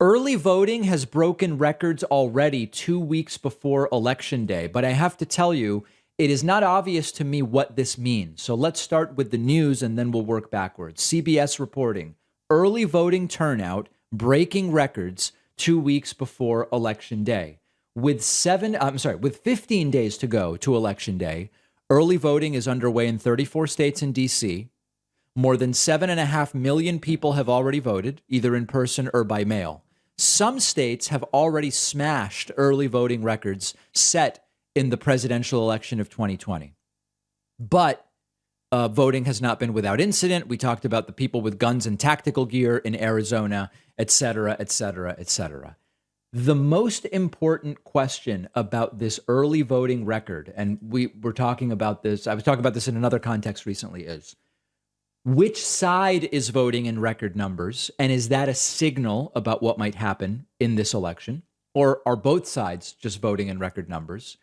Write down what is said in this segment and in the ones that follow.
Early voting has broken records already 2 weeks before Election Day, but I have to tell you, it is not obvious to me what this means. So let's start with the news and then we'll work backwards. CBS reporting early voting turnout breaking records 2 weeks before Election Day. With 15 days to go to Election Day, early voting is underway in 34 states and D.C. More than 7.5 million people have already voted, either in person or by mail. Some states have already smashed early voting records set in the presidential election of 2020. But voting has not been without incident. We talked about the people with guns and tactical gear in Arizona, et cetera, et cetera, et cetera. The most important question about this early voting record, and we were talking about this, I was talking about this in another context recently, is which side is voting in record numbers? And is that a signal about what might happen in this election? Or are both sides just voting in record numbers?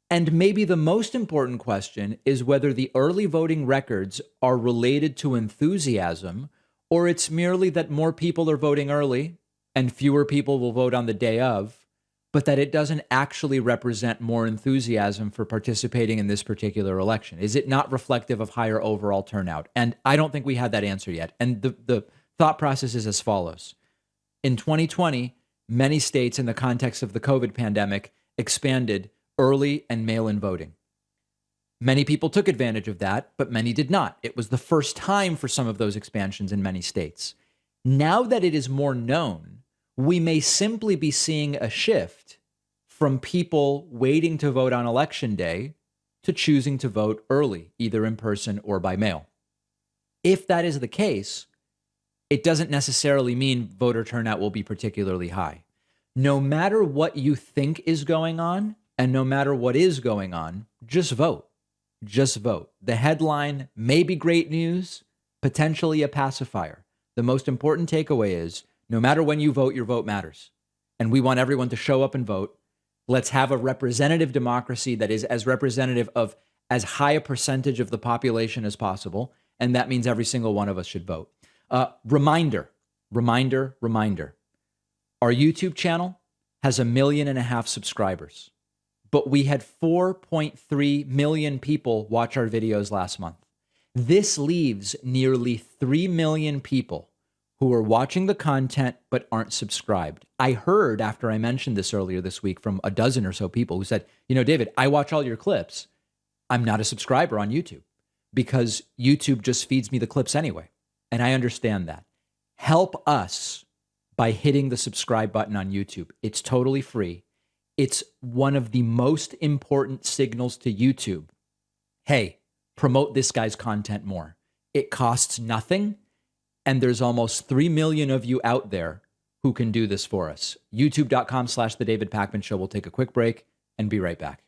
And maybe the most important question is whether the early voting records are related to enthusiasm, or it's merely that more people are voting early and fewer people will vote on the day of, but that it doesn't actually represent more enthusiasm for participating in this particular election. Is it not reflective of higher overall turnout? And I don't think we had that answer yet. And the thought process is as follows. In 2020, many states in the context of the COVID pandemic expanded early and mail-in voting. Many people took advantage of that, but many did not. It was the first time for some of those expansions in many states. Now that it is more known, we may simply be seeing a shift from people waiting to vote on Election Day to choosing to vote early, either in person or by mail. If that is the case, it doesn't necessarily mean voter turnout will be particularly high. No matter what you think is going on, and no matter what is going on, just vote. Just vote. The headline may be great news, potentially a pacifier. The most important takeaway is no matter when you vote, your vote matters. And we want everyone to show up and vote. Let's have a representative democracy that is as representative of as high a percentage of the population as possible. And that means every single one of us should vote. Reminder. Our YouTube channel has 1.5 million subscribers, but we had 4.3 million people watch our videos last month. This leaves nearly 3 million people who are watching the content but aren't subscribed. I heard after I mentioned this earlier this week from a dozen or so people who said, David, I watch all your clips. I'm not a subscriber on YouTube because YouTube just feeds me the clips anyway. And I understand that. Help us by hitting the subscribe button on YouTube. It's totally free. It's one of the most important signals to YouTube. Hey, promote this guy's content more. It costs nothing. And there's almost 3 million of you out there who can do this for us. YouTube.com/The David Pakman Show. We'll take a quick break and be right back.